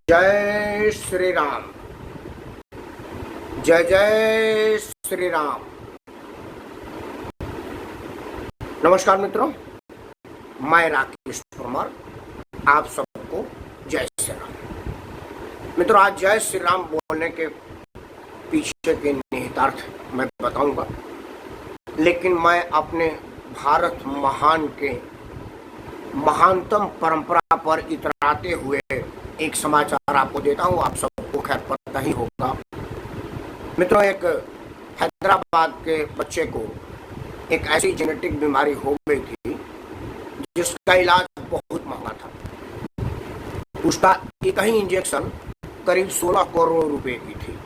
जय श्री राम। जय जय श्री राम। नमस्कार मित्रों, मैं राकेश परमार आप सबको जय श्री राम। मित्रों, आज जय श्री राम बोलने के पीछे के निहितार्थ मैं बताऊंगा, लेकिन मैं अपने भारत महान के महानतम परंपरा पर इतराते हुए एक समाचार आपको देता हूँ। आप सबको खैर पता ही होगा। मित्रों, एक हैदराबाद के बच्चे को एक ऐसी जेनेटिक बीमारी हो गई थी जिसका इलाज बहुत महंगा था। उसका एक ही इंजेक्शन करीब 16 करोड़ रुपए की थी।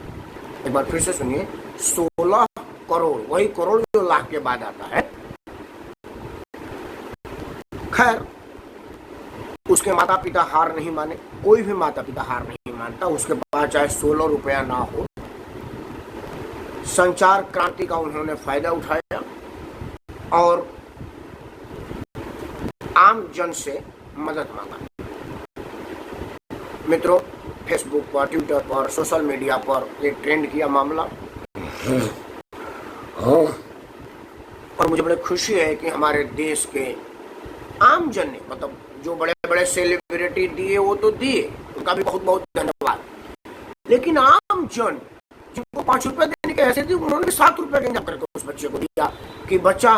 एक बार फिर से सुनिए, 16 करोड़, वही करोड़ जो लाख के बाद आता है। खैर, उसके माता पिता हार नहीं माने, कोई भी माता पिता हार नहीं मानता। उसके पास चाहे 16 रुपया ना हो, संचार क्रांति का उन्होंने फायदा उठाया और आम जन से मदद मांगा। मित्रों, फेसबुक पर, ट्विटर पर, सोशल मीडिया पर एक ट्रेंड किया मामला। और मुझे बड़ी खुशी है कि हमारे देश के आम जन ने, मतलब जो बड़े बड़े सेलिब्रिटी दिए वो तो दिए, उनका भी बहुत बहुत धन्यवाद, लेकिन आम जन जिनको 5 रुपए देने के ऐसे थे, उन्होंने 7 रुपए के इंतजाम करके उस बच्चे को दिया कि बच्चा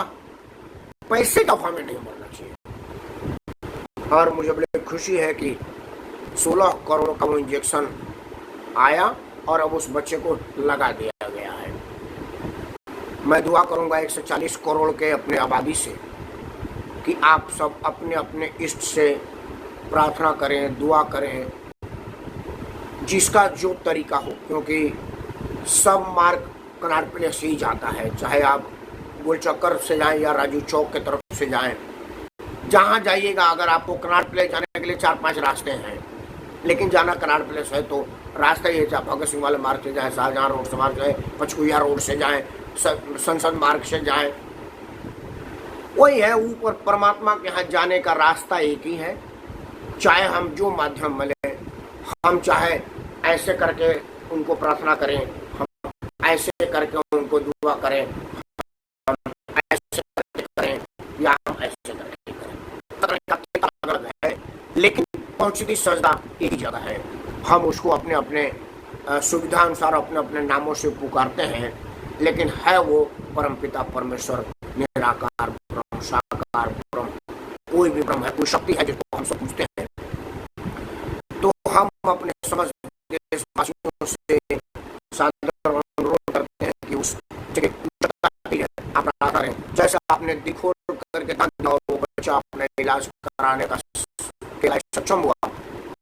पैसे का अफवाह में नहीं मरना चाहिए। और मुझे बड़ी खुशी है कि 16 करोड़ का वो इंजेक्शन आया और अब उस बच्चे को लगा दिया गया है। मैं दुआ करूंगा 140 करोड़ के अपने आबादी से कि आप सब अपने अपने इष्ट से प्रार्थना करें, दुआ करें, जिसका जो तरीका हो, क्योंकि सब मार्ग कनाट प्लेस से ही जाता है। चाहे आप गोलचक्कर से जाएं या राजू चौक की तरफ से जाएं, जहां जाइएगा, अगर आपको कनाट प्लेस जाने के लिए 4-5 रास्ते हैं, लेकिन जाना कनाट प्लेस है तो रास्ता ये, चाहे भगत सिंह वाले मार्ग से जाएं, शाहजहां रोड से मार्ग जाएं, पचकुया रोड से जाएं, संसद मार्ग से जाएं, वही है। ऊपर परमात्मा के यहाँ जाने का रास्ता एक ही है। चाहे हम जो माध्यम मिले, हम चाहे ऐसे करके उनको प्रार्थना करें, हम ऐसे करके उनको दुआ करें, हम ऐसे करके करें या हम ऐसे करके करें, अलग है, लेकिन पहुंचती सजदा एक ही जगह है। हम उसको अपने अपने सुविधा अनुसार अपने अपने नामों से पुकारते हैं, लेकिन है वो परमपिता परमेश्वर, निराकार ब्रह्म, साकार ब्रह्म, कोई भी ब्रह्म है, कोई शक्ति है जिसको हम सब पूछते हैं। तो हम अपने समझ देशवासियों से सादर अनुरोध करते हैं कि उस आप प्रार्थना करें। जैसा आपने दिल खोल करके दान और वो बच्चा अपना इलाज कराने का सक्षम हुआ,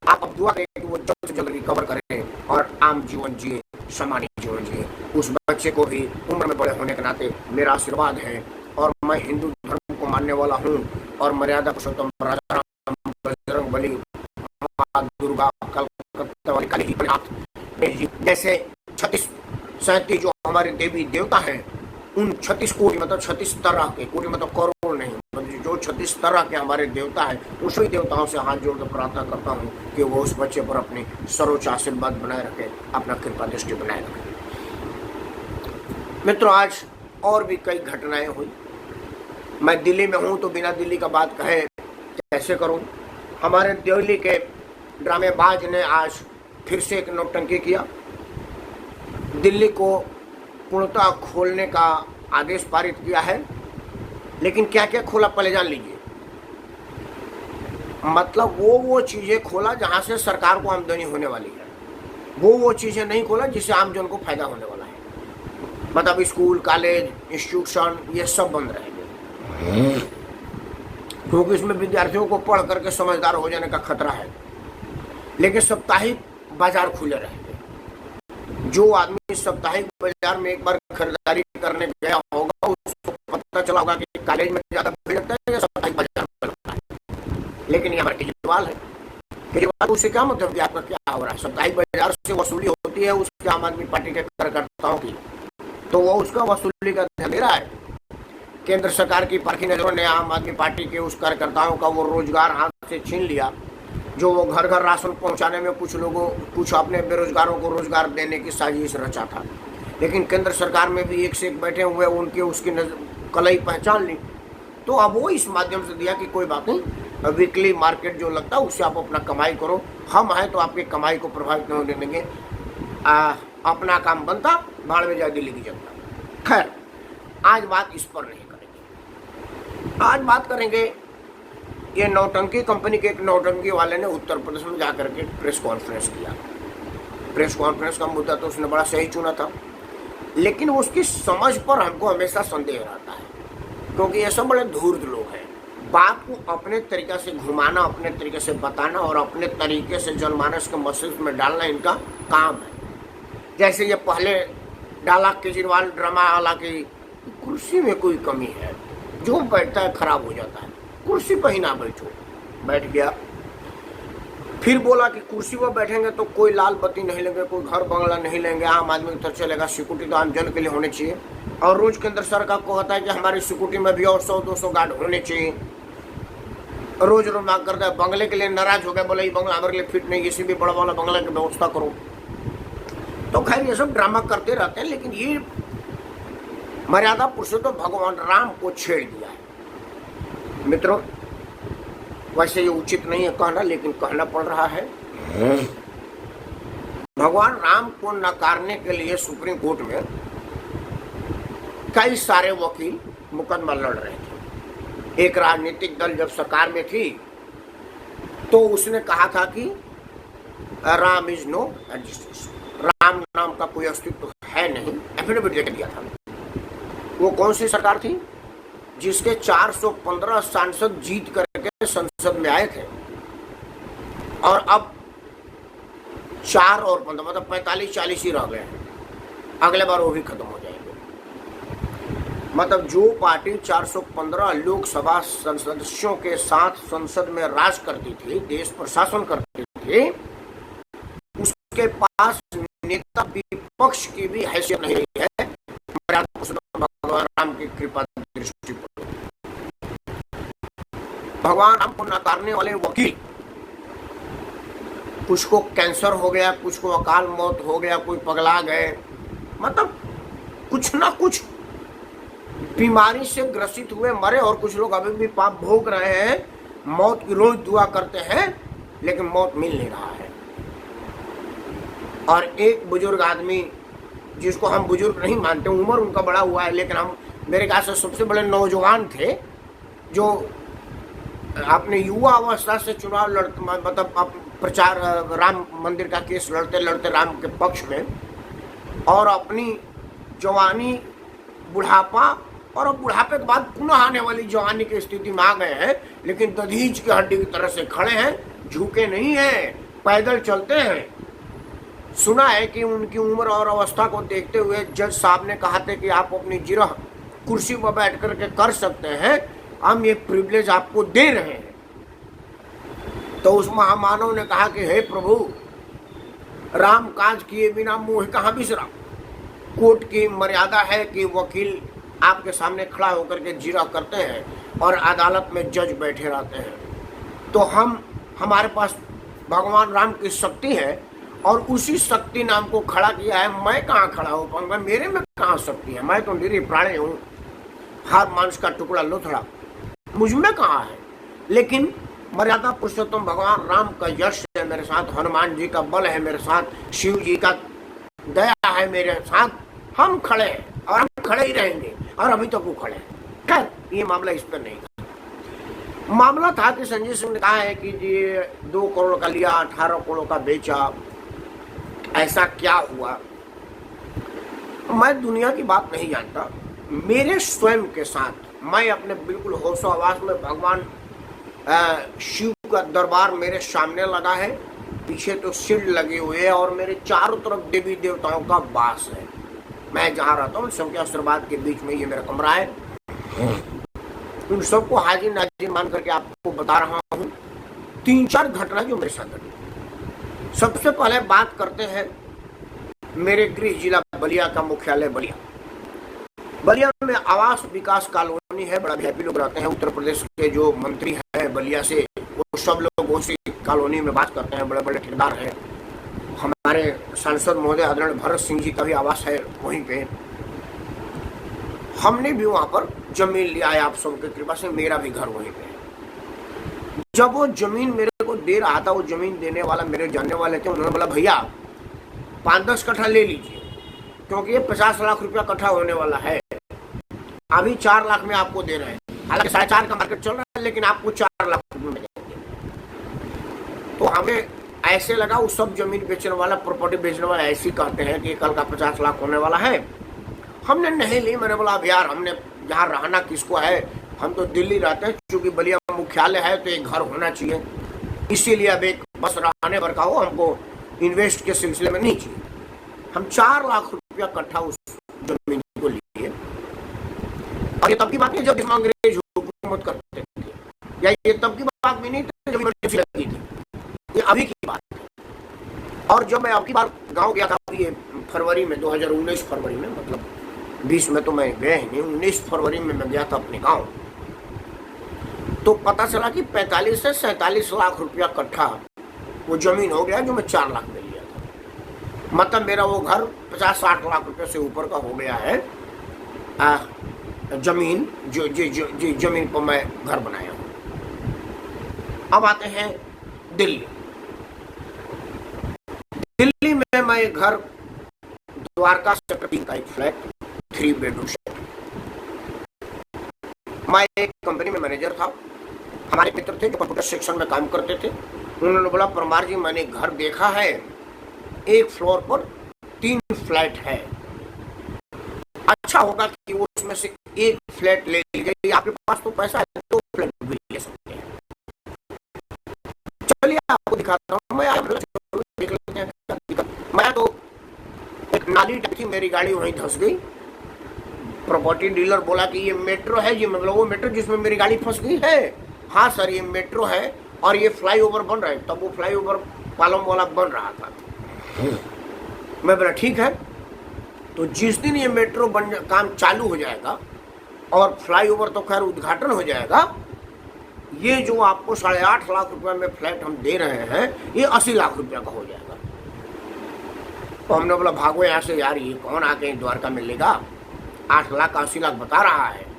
आप अब दुआ करें कि वो जल्द से जल्द रिकवर करें और आम जीवन जिए, सामान्य जीवन जिए। उस बच्चे को भी उम्र में बड़े होने के नाते मेरा आशीर्वाद है, और मैं हिंदू धर्म को मानने वाला हूँ और मर्यादा पुरुषोत्तम राजा राम, बजरंग बली, माँ दुर्गा, कलकत्ता वाली काली जी जैसे 36-37 जो हमारे देवी देवता हैं, उन 36 कोटि, मतलब 36 तरह के, कोटि मतलब करोड़ नहीं, मतलब जो 36 तरह के हमारे देवता हैं, उन सभी देवताओं से हाथ जोड़कर प्रार्थना करता हूँ कि वो उस बच्चे पर अपनी सर्वोच्च आशीर्वाद बनाए रखे, अपना कृपा दृष्टि बनाए रखे। मित्रों, आज और भी कई घटनाएं हुई। मैं दिल्ली में हूं तो बिना दिल्ली का बात कहे कैसे करूं। हमारे दिल्ली के ड्रामेबाज ने आज फिर से एक नौटंकी किया। दिल्ली को पूर्णतः खोलने का आदेश पारित किया है, लेकिन क्या क्या खोला पहले जान लीजिए। मतलब वो चीजें खोला जहां से सरकार को आमदनी होने वाली है, वो चीजें नहीं खोला जिससे आम जन को फायदा होने वाला है। मतलब स्कूल, कॉलेज, इंस्टीट्यूशन ये सब बंद रहेंगे, क्योंकि इसमें विद्यार्थियों को पढ़ करके समझदार हो जाने का खतरा है। लेकिन साप्ताहिक बाजार खुले रहेंगे। जो आदमी साप्ताहिक बाजार में एक बार खरीदारी करने गया होगा, उसको पता चला होगा कि कॉलेज में ज्यादा भीड़ लगता है या साप्ताहिक बाजार में लगता है। लेकिन ये हमारे केजरीवाल है। केजरीवाल, उससे क्या मतलब कि आपका क्या हो रहा है? साप्ताहिक बाजार से वसूली होती है उसके आम आदमी पार्टी के कार्यकर्ताओं की, तो वो उसका वसूली का ध्यान दे रहा है। केंद्र सरकार की परखी नजरों ने आम आदमी पार्टी के उस कार्यकर्ताओं का वो रोजगार हाथ से छीन लिया जो वो घर घर राशन पहुंचाने में कुछ अपने बेरोजगारों को रोजगार देने की साजिश रचा था। लेकिन केंद्र सरकार में भी एक से एक बैठे हुए उनके उसकी कलई पहचान ली। तो अब वो इस माध्यम से दिया कि कोई बात नहीं, वीकली मार्केट जो लगता है उससे आप अपना कमाई करो, हम हैं तो आपकी कमाई को प्रभावित नहीं होने देंगे, अपना काम बनता, भाड़ में जाए दिल्ली की जनता। खैर, आज बात इस पर नहीं करेंगे। आज बात करेंगे, ये नौटंकी कंपनी के एक नौटंकी वाले ने उत्तर प्रदेश में जाकर के प्रेस कॉन्फ्रेंस किया। प्रेस कॉन्फ्रेंस का मुद्दा तो उसने बड़ा सही चुना था, लेकिन उसकी समझ पर हमको हमेशा संदेह रहता है, क्योंकि ये सब बड़े धूर्त लोग हैं। बात को अपने तरीके से घुमाना, अपने तरीके से बताना और अपने तरीके से जनमानस के मस्तिष्क में डालना इनका काम है। जैसे ये पहले डाला केजरीवाल ड्रामा वाला की कुर्सी में कोई कमी है, जो बैठता है खराब हो जाता है, कुर्सी पर ही ना बैठो, बैठ गया। फिर बोला कि कुर्सी पर बैठेंगे तो कोई लाल बत्ती नहीं लेंगे, कोई घर बंगला नहीं लेंगे, आम आदमी की तरफ चलेगा, सिक्योरिटी तो आम जन के लिए होनी चाहिए। और रोज केंद्र सरकार को होता है कि हमारी सिक्योरिटी में भी और 100-200 गार्ड होने चाहिए। रोज रोज मांग करता है, बंगले के लिए नाराज हो गया, बोले ये बंगला हमारे लिए फिट नहीं, इसी भी बड़ा वाला बंगला की व्यवस्था करो। तो खैर ये सब ड्रामा करते रहते हैं, लेकिन ये मर्यादा पुरुषोत्तम भगवान राम को छेड़ दिया है। मित्रों, वैसे ये उचित नहीं है कहना, लेकिन कहना पड़ रहा है। भगवान राम को नकारने के लिए सुप्रीम कोर्ट में कई सारे वकील मुकदमा लड़ रहे थे। एक राजनीतिक दल जब सरकार में थी तो उसने कहा था कि Ram is no existence, Ram नाम का कोई अस्तित्व है नहीं, एफिडेविट दे दिया था। वो कौन सी सरकार थी? जिसके 415 सांसद जीत करके संसद में आए थे, और अब 4 और 15 मतलब 45-40 ही रह गए हैं। अगले बार वो भी खत्म हो जाएंगे। मतलब जो पार्टी 415 लोकसभा सदस्यों के साथ संसद में राज करती थी, देश पर शासन करती थी, उसके पास नेता विपक्ष की भी हैसियत नहीं रही है। भगवान राम की कृपा दृष्टि पर भगवान राम को नकारने वाले वकील, कुछ को कैंसर हो गया, कुछ को अकाल मौत हो गया, कोई पगला गए, मतलब कुछ ना कुछ बीमारी से ग्रसित हुए मरे, और कुछ लोग अभी भी पाप भोग रहे हैं, मौत की रोज दुआ करते हैं, लेकिन मौत मिल नहीं रहा है। और एक बुजुर्ग आदमी, जिसको हम बुजुर्ग नहीं मानते, उम्र उनका बड़ा हुआ है, लेकिन हम मेरे ख्याल से सबसे बड़े नौजवान थे, जो अपने युवा अवस्था से चुनाव लड़ते, मतलब प्रचार राम मंदिर का केस लड़ते लड़ते राम के पक्ष में, और अपनी जवानी, बुढ़ापा, और अब बुढ़ापे के बाद पुनः आने वाली जवानी की स्थिति में आ गए हैं, लेकिन दधीच की हड्डी की तरह से खड़े हैं, झुके नहीं हैं, पैदल चलते हैं। सुना है कि उनकी उम्र और अवस्था को देखते हुए जज साहब ने कहा था कि आप अपनी जिरह कुर्सी पर बैठ करके कर सकते हैं, हम ये प्रिविलेज आपको दे रहे हैं। तो उस महामानव ने कहा कि हे प्रभु, राम काज किए बिना मुंह कहाँ बिसरा। कोर्ट की मर्यादा है कि वकील आपके सामने खड़ा होकर के जिरह करते हैं और अदालत में जज बैठे रहते हैं। तो हमारे पास भगवान राम की शक्ति है, और उसी शक्ति ने हमको खड़ा किया है। मैं कहाँ खड़ा हो पाऊंगा, मेरे में कहाँ शक्ति है, मैं तो निरीह प्राणी हूँ, हर मांस का टुकड़ा लोथड़ा, मुझ में कहाँ है। लेकिन मर्यादा पुरुषोत्तम भगवान राम का यश है मेरे साथ, हनुमान जी का बल है मेरे साथ, शिव जी का दया है मेरे साथ, हम खड़े हैं और हम खड़े ही रहेंगे, और अभी तक वो खड़े हैं। खैर, ये मामला इस पर नहीं था। मामला था कि संजय सिंह ने कहा है कि ये 2 करोड़ का लिया, 18 करोड़ का बेचा, ऐसा क्या हुआ। मैं दुनिया की बात नहीं जानता, मेरे स्वयं के साथ मैं अपने बिल्कुल होशो हवास में भगवान शिव का दरबार मेरे सामने लगा है, पीछे तो शील्ड लगे हुए है, और मेरे चारों तरफ देवी देवताओं का वास है। मैं जहाँ रहता हूँ सबके आशीर्वाद के बीच में ये मेरा कमरा है। उन सबको हाजिर नाजिर मान करके आपको बता रहा हूँ 3-4 घटना जो मेरे साथ घटी। सबसे पहले बात करते हैं मेरे गृह जिला बलिया का मुख्यालय बलिया। बलिया में आवास विकास कॉलोनी है, बड़ा वीआईपी लोग रहते हैं। उत्तर प्रदेश के जो मंत्री हैं है बलिया से, वो सब लोग उसी कॉलोनी में बात करते हैं, बड़े बड़े ठेकेदार हैं। हमारे सांसद महोदय आदरणीय भरत सिंह जी का भी आवास है वहीं पे। हमने भी वहां पर जमीन लिया है आप सबके कृपा से, मेरा भी घर वहीं पे। जब वो जमीन मेरे को दे रहा था, वो जमीन देने वाला मेरे जानने वाले थे, उन्होंने बोला भैया 5-10 कट्ठा ले लीजिए, क्योंकि ये 50 लाख रुपया कट्ठा होने वाला है। अभी 4 लाख में आपको दे रहे हैं, हालांकि 4.5 का मार्केट चल रहा है, लेकिन आपको 4 लाख रुपये में देंगे। तो हमें ऐसे लगा, उस सब जमीन बेचने वाला, प्रॉपर्टी बेचने वाला ऐसे कहते हैं कि कल का 50 लाख होने वाला है। हमने नहीं ली। मैंने बोला अब यार, हमने यहाँ रहना किसको है, हम तो दिल्ली रहते हैं, क्योंकि बलिया मुख्यालय है तो एक घर होना चाहिए, इसीलिए अब एक बस रहने भर का हो, हमको इन्वेस्ट के सिलसिले में नहीं चाहिए। हम 4 लाख रुपया कट्ठा उस जमीन को लिए। और ये तब की बात है जब इसमें अंग्रेज हुकूमत करते थे, या ये तब की बात भी नहीं थी जब इमरजेंसी लगी थी, ये अभी की बात है। और जब मैं आपकी बार गाँव गया था, ये फरवरी में 2019 फरवरी में, मतलब 20 में तो मैं गया ही नहीं, 19 फरवरी में मैं गया था अपने गांव। तो पता चला कि 45 से 47 लाख रुपया कट्ठा वो जमीन हो गया जो मैं 4 लाख में लिया था। मतलब मेरा वो घर 50-60 लाख रुपए से ऊपर का हो गया है। जमीन जो जमीन पर मैं घर बनाया हूँ। अब आते हैं दिल्ली। दिल्ली में मैं घर द्वारका सेक्टर 3 का एक फ्लैट, 3 बेडरूम सेट। मैं एक कंपनी में मैनेजर था। हमारे मित्र थे जो कंप्यूटर सेक्शन में काम करते थे, उन्होंने बोला परमार जी मैंने घर देखा है, एक फ्लोर पर 3 फ्लैट है, अच्छा होगा कि वो उसमें से एक फ्लैट ले लीजिए, आपके पास तो पैसा है, 2 फ्लैट भी ले सकते हैं। चलिए आपको दिखाता हूँ। मैं देख लेते हैं। मैं तो एक नाली थी, मेरी गाड़ी वहीं धंस गई। प्रॉपर्टी डीलर बोला कि ये मेट्रो है जी, मतलब वो मेट्रो जिसमें मेरी गाड़ी फंस गई है। हाँ सर ये मेट्रो है और ये फ्लाईओवर बन रहा है। तब वो फ्लाईओवर पालम वाला बन रहा था। मैं बोला ठीक है, तो जिस दिन ये मेट्रो काम चालू हो जाएगा और फ्लाईओवर तो खैर उद्घाटन हो जाएगा, ये जो आपको 8.5 लाख रुपए में फ्लैट हम दे रहे हैं, ये 80 लाख रुपया का हो जाएगा। तो हमने बोला भागो यहाँ से यार, ये कौन आके द्वारका में लेगा, 8 लाख 80 लाख बता रहा है।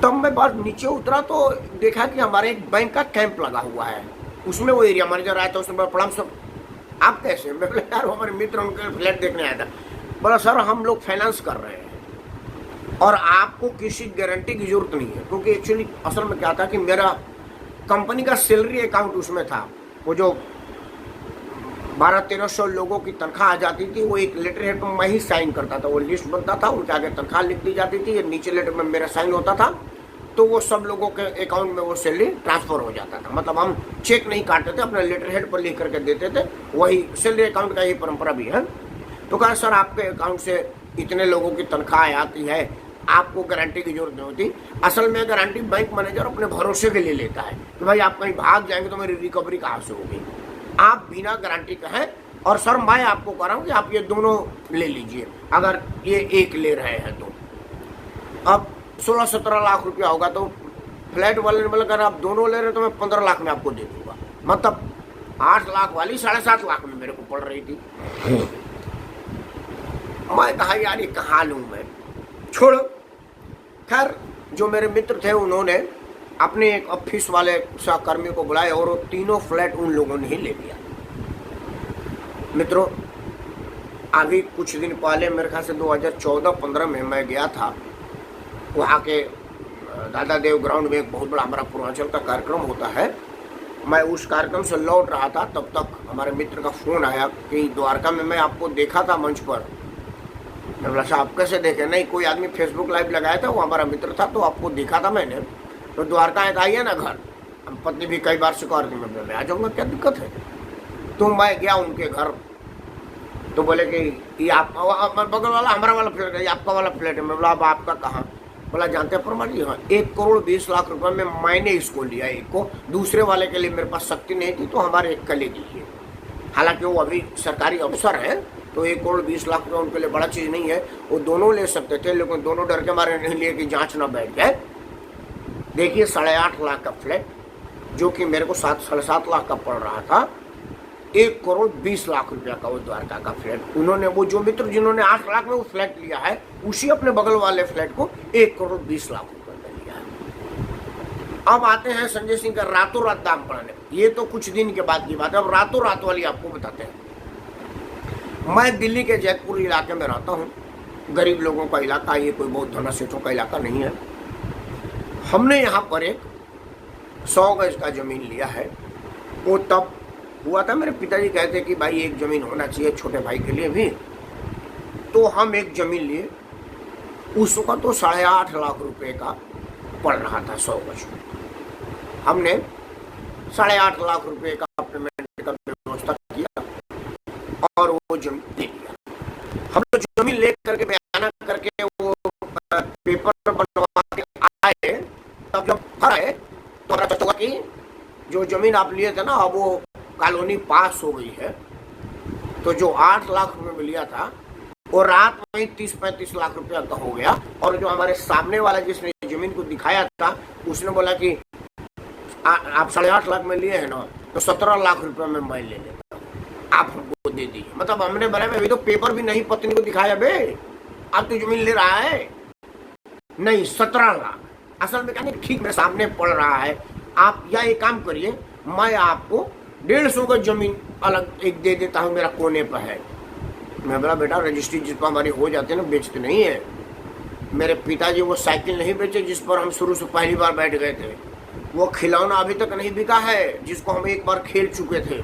तब मैं बस नीचे उतरा तो देखा कि हमारे एक बैंक का कैंप लगा हुआ है, उसमें वो एरिया मैनेजर आया था। उसने बोला प्रणाम सर, आप कैसे? मैं बोला यार हमारे मित्र उनके फ्लैट देखने आया था। बोला सर हम लोग फाइनेंस कर रहे हैं और आपको किसी गारंटी की जरूरत नहीं है, क्योंकि एक्चुअली असल में क्या था कि मेरा कंपनी का सैलरी अकाउंट उसमें था। वो जो 1200-1300 लोगों की तनख्वाह आ जाती थी, वो एक लेटर हेड पर मैं ही साइन करता था। वो लिस्ट बनता था, उनके आगे तनख्वाह लिख दी जाती थी, नीचे लेटर में मेरा साइन होता था, तो वो सब लोगों के अकाउंट में वो सैलरी ट्रांसफर हो जाता था। मतलब हम चेक नहीं काटते थे, अपने लेटर हेड पर लिख करके देते थे। वही सैलरी अकाउंट का ही परंपरा भी है। तो कहा सर आपके अकाउंट से इतने लोगों की तनख्वाह आती है, आपको गारंटी की जरूरत नहीं होती। असल में गारंटी बैंक मैनेजर अपने भरोसे के लिए लेता है कि भाई आप कहीं भाग जाएंगे तो मेरी रिकवरी कहाँ से होगी। आप बिना गारंटी का है, और सर मैं आपको कह रहा हूँ कि आप ये दोनों ले लीजिए, अगर ये एक ले रहे हैं तो। अब 16-17 लाख रुपया होगा। तो फ्लैट वाले ने बोला अगर आप दोनों ले रहे तो मैं 15 लाख में आपको दे दूंगा। मतलब 8 लाख वाली 7.5 लाख में मेरे को पड़ रही थी। मैं कहा यार ये कहाँ लूँ मैं, छोड़ो। खैर जो मेरे मित्र थे उन्होंने अपने एक ऑफिस वाले सहकर्मी को बुलाया और वो तीनों फ्लैट उन लोगों ने ही ले लिया। मित्रों अभी कुछ दिन पहले मेरे ख्याल से 2014-15 में मैं गया था, वहाँ के दादा देव ग्राउंड में एक बहुत बड़ा हमारा पूर्वांचल का कार्यक्रम होता है। मैं उस कार्यक्रम से लौट रहा था, तब तक हमारे मित्र का फ़ोन आया कि द्वारका में मैं आपको देखा था मंच पर। मैं बोला साहब कैसे देखे? नहीं कोई आदमी फेसबुक लाइव लगाया था, वो हमारा मित्र था, तो आपको देखा था मैंने। तो द्वारका एक आइए ना घर, हम पत्नी भी कई बार शिकार थी। मैं आ जाऊँगा, क्या दिक्कत है? तो मैं गया उनके घर, तो बोले कि ये आप बगल वाला हमारा वाला फ्लैट है, आपका वाला फ्लैट है। मैं बोला अब आपका कहाँ? बोला जानते हैं परमार जी, हाँ 1 करोड़ 20 लाख रुपए में मैंने इसको लिया, एक को। दूसरे वाले के लिए मेरे पास शक्ति नहीं थी, तो हमारे एक का ले लीजिए। हालांकि वो अभी सरकारी अफसर हैं, तो 1 करोड़ 20 लाख रुपये उनके लिए बड़ा चीज़ नहीं है, वो दोनों ले सकते थे, लेकिन दोनों डर के मारे नहीं लिए कि जांच ना बैठ जाए। देखिए 8.5 लाख का फ्लैट जो कि मेरे को 7-7.5 लाख का पड़ रहा था, 1,20,00,000 रुपया का वो द्वारका का फ्लैट उन्होंने, वो जो मित्र जिन्होंने 8 लाख में वो फ्लैट लिया है, उसी अपने बगल वाले फ्लैट को 1,20,00,000 रुपये में लिया है। अब आते हैं संजय सिंह का रातों रात दाम बढ़ाने। ये तो कुछ दिन के बाद की बात है, अब रातों रात वाली आपको बताते हैं। मैं दिल्ली के जैतपुर इलाके में रहता हूँ, गरीब लोगों का इलाका, ये कोई बहुत धना सेठों का इलाका नहीं है। हमने यहाँ पर एक 100 गज का जमीन लिया है। वो तब हुआ था, मेरे पिताजी कहते कि भाई एक जमीन होना चाहिए छोटे भाई के लिए भी, तो हम एक जमीन लिए। उसका तो 8.5 लाख रुपए का पड़ रहा था 100 गज। हमने 8.5 लाख रुपए का पेमेंट का व्यवस्था किया और वो जमीन ले लिया। हम लोग जमीन ले करके बयाना करके वो पेपर बनवा के आए, तब जब घर आए तो पता चला कि जो जमीन आप लिए थे ना, अब वो कॉलोनी पास हो गई है। तो जो 8 लाख रुपए में लिया था वो रात में ही 30-35 लाख रुपया का हो गया। और जो हमारे सामने वाला जिसने जमीन को दिखाया था, उसने बोला कि आप 8.5 लाख में लिए हैं ना, तो 17 लाख रुपए में मैं ले लेता हूँ, आप हमको दे दीजिए। मतलब हमने बोला अभी तो पेपर भी नहीं पत्नी को दिखाया बे, आप तो जमीन ले रहा है नहीं, 17 लाख। असल में क्या ठीक मेरे सामने पड़ रहा है। आप या एक काम करिए, मैं आपको 150 गज जमीन अलग एक दे देता हूँ, मेरा कोने पर है। मैं बोला बेटा रजिस्ट्री जिस पर हमारी हो जाती है ना, बेचते नहीं है। मेरे पिताजी वो साइकिल नहीं बेचे जिस पर हम शुरू से पहली बार बैठ गए थे, वो खिलौना अभी तक नहीं बिका है जिसको हम एक बार खेल चुके थे।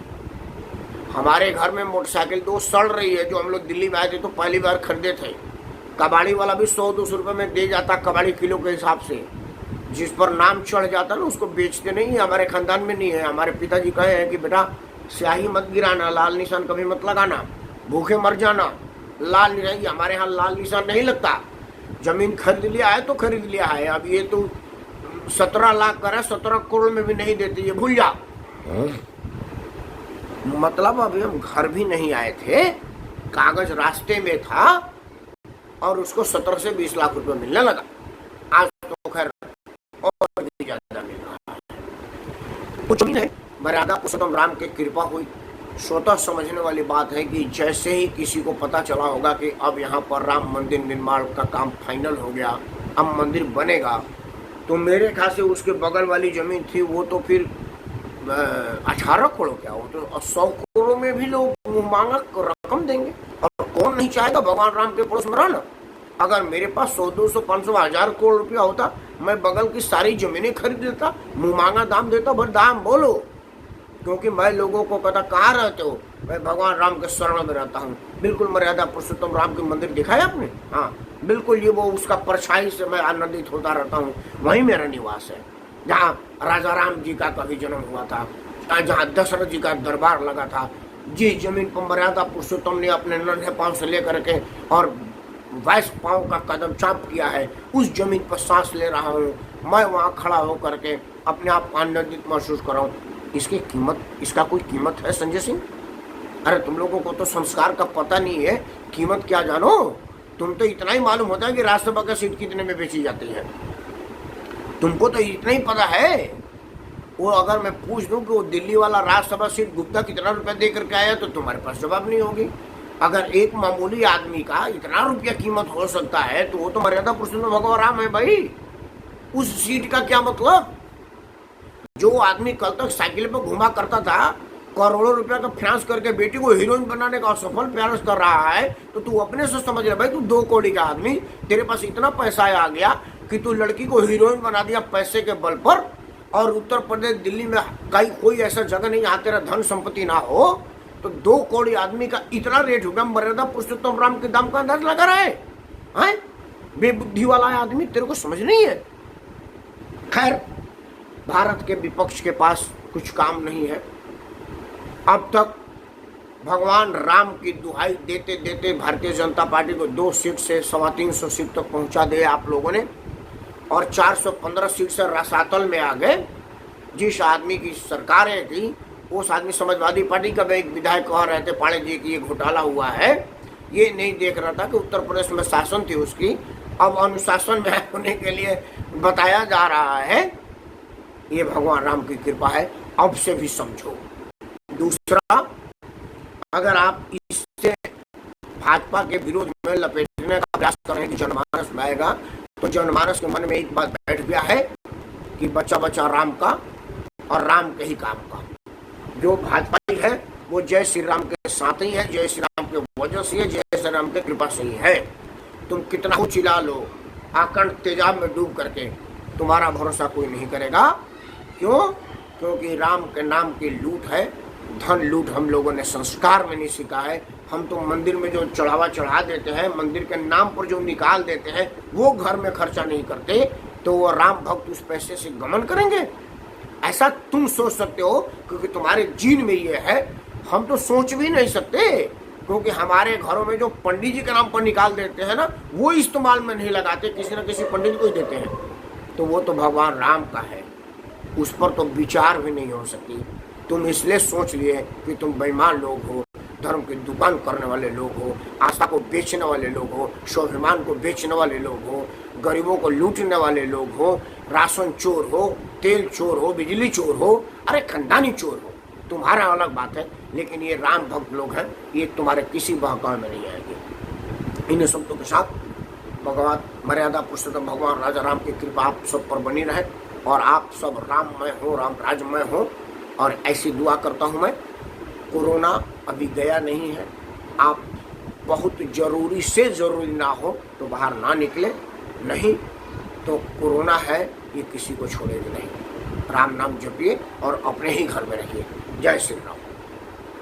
हमारे घर में मोटरसाइकिल तो सड़ रही है, जो हम लोग दिल्ली में आए थे तो पहली बार खरीदे थे। कबाड़ी वाला भी 100-200 रुपये में दे जाता, कबाड़ी किलो के हिसाब से। जिस पर नाम चढ़ जाता ना उसको बेचते नहीं है, हमारे खानदान में नहीं है। हमारे पिताजी कहे हैं कि बेटा स्याही मत गिराना, लाल निशान कभी मत लगाना, भूखे मर जाना। लाल निशान, हमारे यहाँ लाल निशान नहीं लगता। जमीन खरीद लिया है तो खरीद लिया है। अब ये तो 17 लाख का है, 17 करोड़ में भी नहीं देते, ये भूल जा। मतलब अभी हम घर भी नहीं आए थे, कागज रास्ते में था और उसको 17 से 20 लाख रुपए मिलने लगा। आज तो खैर और भी ज्यादा मिल रहा है। कुछ भी नहीं, मर्यादा पुरुषोत्तम राम की कृपा हुई। स्वतः समझने वाली बात है कि जैसे ही किसी को पता चला होगा कि अब यहाँ पर राम मंदिर निर्माण का काम फाइनल हो गया, अब मंदिर बनेगा, तो मेरे ख्याल से उसके बगल वाली जमीन थी वो तो फिर 18 करोड़ क्या हो, तो 100 करोड़ में भी लोग मांगा रकम देंगे। और कौन नहीं चाहेगा भगवान राम के पड़ोस में रहना। अगर मेरे पास 100, 200, 500, 1000 करोड़ रुपया होता, मैं बगल की सारी जमीनें खरीद लेता, मुँह मांगा दाम देता। भर दाम बोलो, क्योंकि मैं लोगों को कहता कहाँ रहते हो, मैं भगवान राम के शरण में रहता हूँ। बिल्कुल मर्यादा पुरुषोत्तम राम के मंदिर दिखाया आपने, हाँ बिल्कुल, ये वो उसका परछाई से मैं आनंदित होता रहता हूँ। वहीं मेरा निवास है, जहाँ राजा राम जी का कभी जन्म हुआ था, जहाँ दशरथ जी का दरबार लगा था। जिस जमीन पर मर्यादा पुरुषोत्तम ने अपने नन्हे पाँव से लेकर के और 22 पाँव का कदम चाप किया है, उस जमीन पर सांस ले रहा हूँ मैं। वहाँ खड़ा होकर के अपने आप आनंदित महसूस कर रहा हूँ। इसकी कीमत, इसका कोई कीमत है संजय सिंह? अरे तुम लोगों को तो संस्कार का पता नहीं है, कीमत क्या जानो। तुम तो इतना ही मालूम होता है कि राज्यसभा का सीट कितने में बेची जाती है, तुमको तो इतना ही पता है। वो अगर मैं पूछ दूं कि वो दिल्ली वाला राज्यसभा सीट गुप्ता कितना रुपया दे करके आया, तो तुम्हारे पास जवाब नहीं होगी। अगर एक मामूली आदमी का इतना रुपया कीमत हो सकता है, तो वो तो मर्यादा पुरुषोत्तम भगवान राम है भाई। उस सीट का क्या मतलब? जो आदमी कल तक साइकिल पर घुमा करता था, करोड़ों रुपया का फाइनेंस करके बेटी को हीरोइन बनाने का सफल प्रयास कर रहा है, तो तू अपने से समझ ले भाई, तू 2 करोड़ का आदमी, तेरे पास इतना पैसा आ गया कि तू लड़की को हीरोइन बना दिया पैसे के बल पर। और उत्तर प्रदेश दिल्ली में कहीं कोई ऐसा जगह नहीं जहाँ तेरा धन संपत्ति ना हो, तो 2 करोड़ आदमी का इतना रेट होगा। मर्यादा पुरुषोत्तम राम के दाम का अंदाज लगा रहा है? बेबुद्धि वाला आदमी, तेरे को समझ नहीं है। खैर, भारत के विपक्ष के पास कुछ काम नहीं है। अब तक भगवान राम की दुहाई देते देते भारतीय जनता पार्टी को 2 सीट से 350 सीट तक पहुंचा दिया आप लोगों ने, और 415 सीट से रसातल में आ गए। जिस आदमी की सरकारें थी, उस आदमी समाजवादी पार्टी का एक विधायक कह रहे थे पांडे जी की ये घोटाला हुआ है, ये नहीं देख रहा था कि उत्तर प्रदेश में शासन थी उसकी, अब अनुशासन में होने के लिए बताया जा रहा है ये भगवान राम की कृपा है, अब से भी समझो। दूसरा, अगर आप इससे भाजपा के विरोध में लपेटने का प्रयास करें कि जनमानस में आएगा, तो जनमानस के मन में एक बात बैठ गया है कि बच्चा बच्चा राम का और राम के ही काम का। जो भाजपा है वो जय श्री राम के साथ ही है, जय श्री राम के वजह से है, जय श्री राम के कृपा से ही है। तुम कितना हो चिल्ला लो, आकंठ तेजाब में डूब करके तुम्हारा भरोसा कोई नहीं करेगा। क्यों? क्योंकि राम के नाम की लूट है, धन लूट हम लोगों ने संस्कार में नहीं सीखा है। हम तो मंदिर में जो चढ़ावा चढ़ा देते हैं, मंदिर के नाम पर जो निकाल देते हैं, वो घर में खर्चा नहीं करते, तो वो राम भक्त उस पैसे से गमन करेंगे? ऐसा तुम सोच सकते हो क्योंकि तुम्हारे जीन में ये है। हम तो सोच भी नहीं सकते क्योंकि हमारे घरों में जो पंडित जी के नाम पर निकाल देते हैं ना, वो इस्तेमाल में नहीं लगाते, किसी न किसी पंडित को ही देते हैं। तो वो तो भगवान राम का है, उस पर तो विचार भी नहीं हो सकती। तुम इसलिए सोच लिए कि तुम बेईमान लोग हो, धर्म की दुकान करने वाले लोग हो, आस्था को बेचने वाले लोग हो, स्वाभिमान को बेचने वाले लोग हो, गरीबों को लूटने वाले लोग हो, राशन चोर हो, तेल चोर हो, बिजली चोर हो, अरे खानदानी चोर हो। तुम्हारा अलग बात है, लेकिन ये राम भक्त लोग हैं, ये तुम्हारे किसी बहकावे में नहीं आएंगे। इन शब्दों के साथ भगवान मर्यादा पुरुषोत्तम भगवान राजा राम की कृपा आप सब पर बनी रहे और आप सब राममय हो, राम राजमय हो। और ऐसी दुआ करता हूँ मैं। कोरोना अभी गया नहीं है, आप बहुत जरूरी से जरूरी ना हो तो बाहर ना निकले, नहीं तो कोरोना है ये किसी को छोड़ेगा नहीं। राम नाम जपिए और अपने ही घर में रहिए। जय श्री राम।